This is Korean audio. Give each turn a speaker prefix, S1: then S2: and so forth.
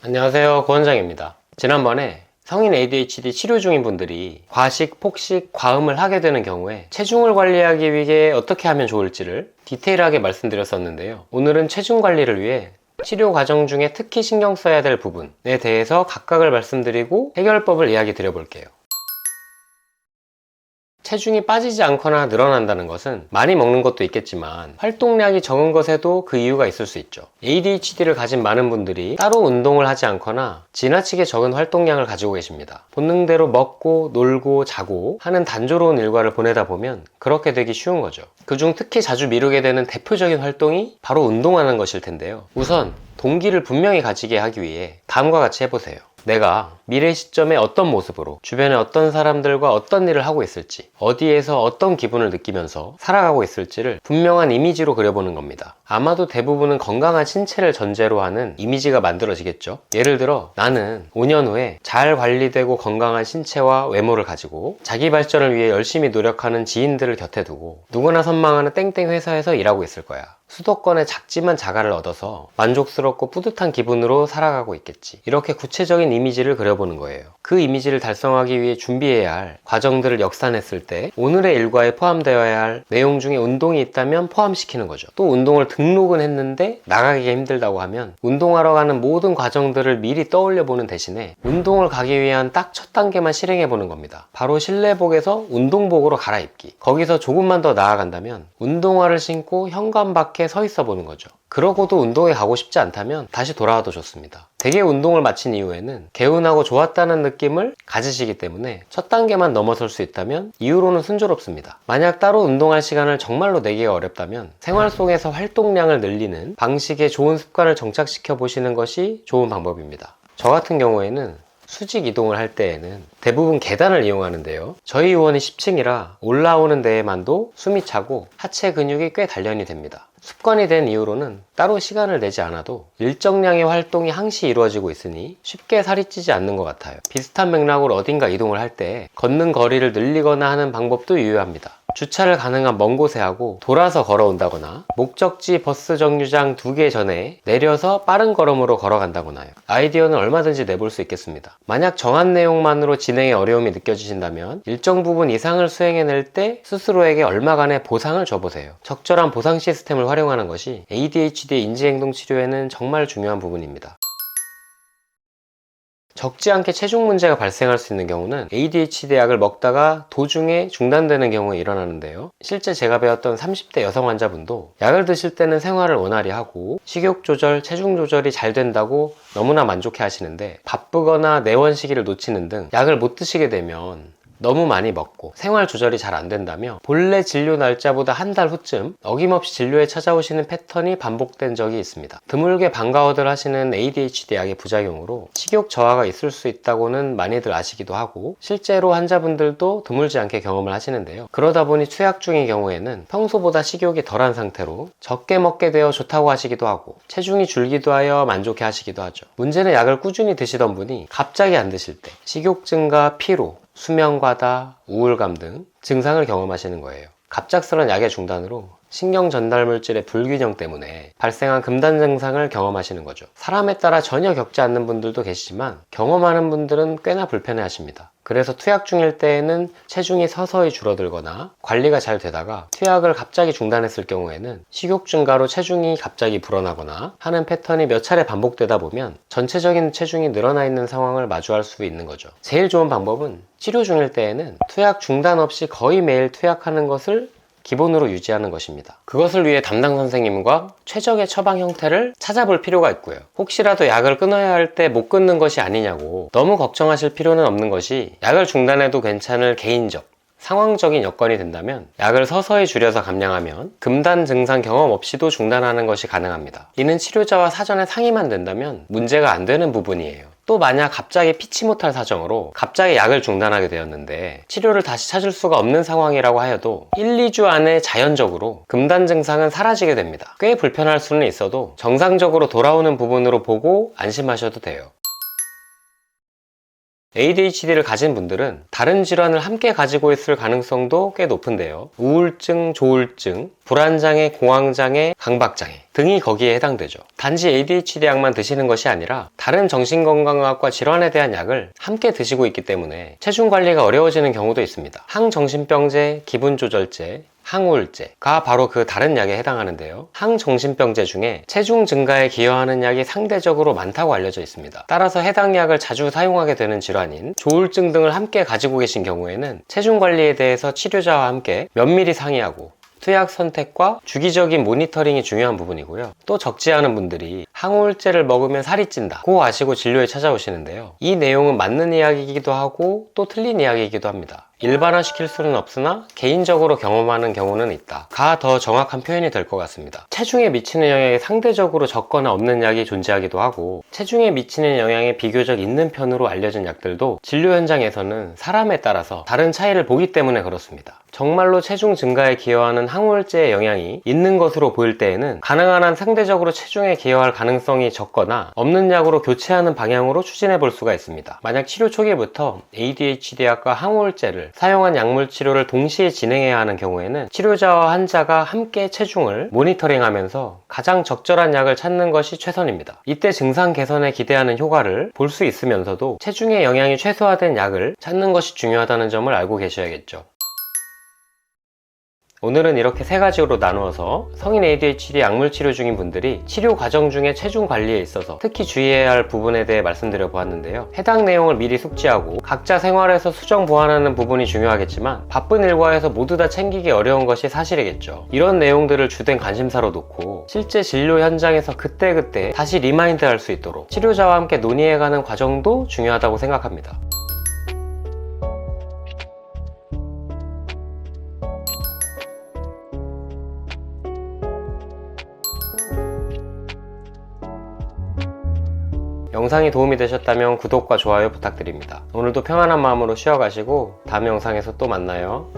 S1: 안녕하세요, 고원장입니다. 지난번에 성인 ADHD 치료 중인 분들이 과식, 폭식, 과음을 하게 되는 경우에 체중을 관리하기 위해 어떻게 하면 좋을지를 디테일하게 말씀드렸었는데요. 오늘은 체중 관리를 위해 치료 과정 중에 특히 신경 써야 될 부분에 대해서 각각을 말씀드리고 해결법을 이야기 드려볼게요. 체중이 빠지지 않거나 늘어난다는 것은 많이 먹는 것도 있겠지만 활동량이 적은 것에도 그 이유가 있을 수 있죠. ADHD를 가진 많은 분들이 따로 운동을 하지 않거나 지나치게 적은 활동량을 가지고 계십니다. 본능대로 먹고 놀고 자고 하는 단조로운 일과를 보내다 보면 그렇게 되기 쉬운 거죠. 그중 특히 자주 미루게 되는 대표적인 활동이 바로 운동하는 것일 텐데요. 우선 동기를 분명히 가지게 하기 위해 다음과 같이 해보세요. 내가 미래 시점에 어떤 모습으로 주변에 어떤 사람들과 어떤 일을 하고 있을지, 어디에서 어떤 기분을 느끼면서 살아가고 있을지를 분명한 이미지로 그려보는 겁니다. 아마도 대부분은 건강한 신체를 전제로 하는 이미지가 만들어지겠죠. 예를 들어 나는 5년 후에 잘 관리되고 건강한 신체와 외모를 가지고 자기 발전을 위해 열심히 노력하는 지인들을 곁에 두고 누구나 선망하는 땡땡 회사에서 일하고 있을 거야. 수도권의 작지만 자가를 얻어서 만족스럽고 뿌듯한 기분으로 살아가고 있겠지. 이렇게 구체적인 이미지를 그려보는 거예요. 그 이미지를 달성하기 위해 준비해야 할 과정들을 역산했을 때 오늘의 일과에 포함되어야 할 내용 중에 운동이 있다면 포함시키는 거죠. 또 운동을 등록은 했는데 나가기가 힘들다고 하면 운동하러 가는 모든 과정들을 미리 떠올려 보는 대신에 운동을 가기 위한 딱 첫 단계만 실행해 보는 겁니다. 바로 실내복에서 운동복으로 갈아입기. 거기서 조금만 더 나아간다면 운동화를 신고 현관 밖에 서 있어 보는 거죠. 그러고도 운동에 가고 싶지 않다면 다시 돌아와도 좋습니다. 대개 운동을 마친 이후에는 개운하고 좋았다는 느낌을 가지시기 때문에 첫 단계만 넘어설 수 있다면 이후로는 순조롭습니다. 만약 따로 운동할 시간을 정말로 내기가 어렵다면 생활 속에서 활동량을 늘리는 방식의 좋은 습관을 정착시켜 보시는 것이 좋은 방법입니다. 저 같은 경우에는 수직 이동을 할 때에는 대부분 계단을 이용하는데요. 저희 요원이 10층이라 올라오는 데에만도 숨이 차고 하체 근육이 꽤 단련이 됩니다. 습관이 된 이후로는 따로 시간을 내지 않아도 일정량의 활동이 항시 이루어지고 있으니 쉽게 살이 찌지 않는 것 같아요. 비슷한 맥락으로 어딘가 이동을 할 때 걷는 거리를 늘리거나 하는 방법도 유효합니다. 주차를 가능한 먼 곳에 하고 돌아서 걸어온다거나 목적지 버스 정류장 2개 전에 내려서 빠른 걸음으로 걸어간다거나요. 아이디어는 얼마든지 내볼 수 있겠습니다. 만약 정한 내용만으로 진행에 어려움이 느껴지신다면 일정 부분 이상을 수행해낼 때 스스로에게 얼마간의 보상을 줘보세요. 적절한 보상 시스템을 활용하는 것이 ADHD 인지행동 치료에는 정말 중요한 부분입니다. 적지 않게 체중 문제가 발생할 수 있는 경우는 ADHD 약을 먹다가 도중에 중단되는 경우에 일어나는데요. 실제 제가 배웠던 30대 여성 환자분도 약을 드실 때는 생활을 원활히 하고 식욕 조절, 체중 조절이 잘 된다고 너무나 만족해 하시는데 바쁘거나 내원 시기를 놓치는 등 약을 못 드시게 되면 너무 많이 먹고 생활 조절이 잘 안 된다며 본래 진료 날짜보다 한 달 후쯤 어김없이 진료에 찾아오시는 패턴이 반복된 적이 있습니다. 드물게 방과후들 하시는 ADHD 약의 부작용으로 식욕 저하가 있을 수 있다고는 많이들 아시기도 하고 실제로 환자분들도 드물지 않게 경험을 하시는데요. 그러다 보니 투약 중인 경우에는 평소보다 식욕이 덜한 상태로 적게 먹게 되어 좋다고 하시기도 하고 체중이 줄기도 하여 만족해 하시기도 하죠. 문제는 약을 꾸준히 드시던 분이 갑자기 안 드실 때 식욕 증가, 피로, 수면 과다, 우울감 등 증상을 경험하시는 거예요. 갑작스런 약의 중단으로 신경 전달 물질의 불균형 때문에 발생한 금단 증상을 경험하시는 거죠. 사람에 따라 전혀 겪지 않는 분들도 계시지만 경험하는 분들은 꽤나 불편해 하십니다. 그래서 투약 중일 때에는 체중이 서서히 줄어들거나 관리가 잘 되다가 투약을 갑자기 중단했을 경우에는 식욕 증가로 체중이 갑자기 불어나거나 하는 패턴이 몇 차례 반복되다 보면 전체적인 체중이 늘어나 있는 상황을 마주할 수 있는 거죠. 제일 좋은 방법은 치료 중일 때에는 투약 중단 없이 거의 매일 투약하는 것을 기본으로 유지하는 것입니다. 그것을 위해 담당 선생님과 최적의 처방 형태를 찾아볼 필요가 있고요. 혹시라도 약을 끊어야 할 때 못 끊는 것이 아니냐고 너무 걱정하실 필요는 없는 것이 약을 중단해도 괜찮을 개인적, 상황적인 여건이 된다면 약을 서서히 줄여서 감량하면 금단 증상 경험 없이도 중단하는 것이 가능합니다. 이는 치료자와 사전에 상의만 된다면 문제가 안 되는 부분이에요. 또 만약 갑자기 피치 못할 사정으로 갑자기 약을 중단하게 되었는데 치료를 다시 찾을 수가 없는 상황이라고 하여도 1, 2주 안에 자연적으로 금단 증상은 사라지게 됩니다. 꽤 불편할 수는 있어도 정상적으로 돌아오는 부분으로 보고 안심하셔도 돼요. ADHD를 가진 분들은 다른 질환을 함께 가지고 있을 가능성도 꽤 높은데요. 우울증, 조울증, 불안장애, 공황장애, 강박장애 등이 거기에 해당되죠. 단지 ADHD 약만 드시는 것이 아니라 다른 정신건강학과 질환에 대한 약을 함께 드시고 있기 때문에 체중 관리가 어려워지는 경우도 있습니다. 항정신병제, 기분조절제, 항우울제가 바로 그 다른 약에 해당하는데요. 항정신병제 중에 체중 증가에 기여하는 약이 상대적으로 많다고 알려져 있습니다. 따라서 해당 약을 자주 사용하게 되는 질환인 조울증 등을 함께 가지고 계신 경우에는 체중 관리에 대해서 치료자와 함께 면밀히 상의하고 투약 선택과 주기적인 모니터링이 중요한 부분이고요. 또 적지 않은 분들이 항우울제를 먹으면 살이 찐다고 아시고 진료에 찾아오시는데요. 이 내용은 맞는 이야기이기도 하고 또 틀린 이야기이기도 합니다. 일반화시킬 수는 없으나 개인적으로 경험하는 경우는 있다 가 더 정확한 표현이 될 것 같습니다. 체중에 미치는 영향이 상대적으로 적거나 없는 약이 존재하기도 하고 체중에 미치는 영향이 비교적 있는 편으로 알려진 약들도 진료 현장에서는 사람에 따라서 다른 차이를 보기 때문에 그렇습니다. 정말로 체중 증가에 기여하는 항우울제의 영향이 있는 것으로 보일 때에는 가능한 한 상대적으로 체중에 기여할 가능성이 적거나 없는 약으로 교체하는 방향으로 추진해 볼 수가 있습니다. 만약 치료 초기부터 ADHD 약과 항우울제를 사용한 약물 치료를 동시에 진행해야 하는 경우에는 치료자와 환자가 함께 체중을 모니터링하면서 가장 적절한 약을 찾는 것이 최선입니다. 이때 증상 개선에 기대하는 효과를 볼 수 있으면서도 체중의 영향이 최소화된 약을 찾는 것이 중요하다는 점을 알고 계셔야겠죠. 오늘은 이렇게 세 가지로 나누어서 성인 ADHD 약물 치료 중인 분들이 치료 과정 중에 체중 관리에 있어서 특히 주의해야 할 부분에 대해 말씀드려 보았는데요. 해당 내용을 미리 숙지하고 각자 생활에서 수정 보완하는 부분이 중요하겠지만 바쁜 일과에서 모두 다 챙기기 어려운 것이 사실이겠죠. 이런 내용들을 주된 관심사로 놓고 실제 진료 현장에서 그때그때 다시 리마인드 할 수 있도록 치료자와 함께 논의해가는 과정도 중요하다고 생각합니다. 영상이 도움이 되셨다면 구독과 좋아요 부탁드립니다. 오늘도 평안한 마음으로 쉬어가시고 다음 영상에서 또 만나요.